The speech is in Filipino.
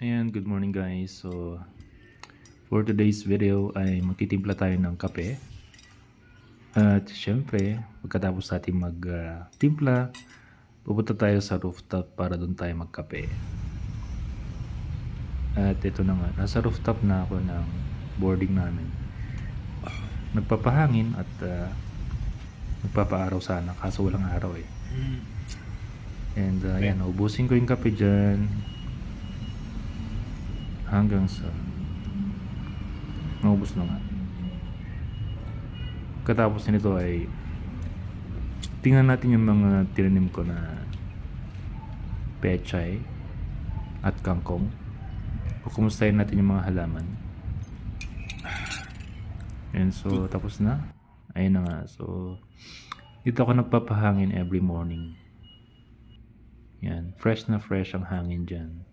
Ayan, good morning guys. So, for today's video ay magtitimpla tayo ng kape. At syempre, pagkatapos natin magtimpla, pupunta tayo sa rooftop para doon tayo magkape. At ito na nga, nasa rooftop na ako ng boarding namin. Nagpapahangin at nagpapaaraw sana, kaso walang araw eh. And ayan, ubusin ko yung kape dyan hanggang sa maubos na nga. Katapos nito ay tingnan natin yung mga tinanim ko na pechay at kangkong. O kumustahin natin yung mga halaman. And so tapos na. Ayun na nga. So dito ako nagpapahangin every morning. Yan, fresh na fresh ang hangin dyan.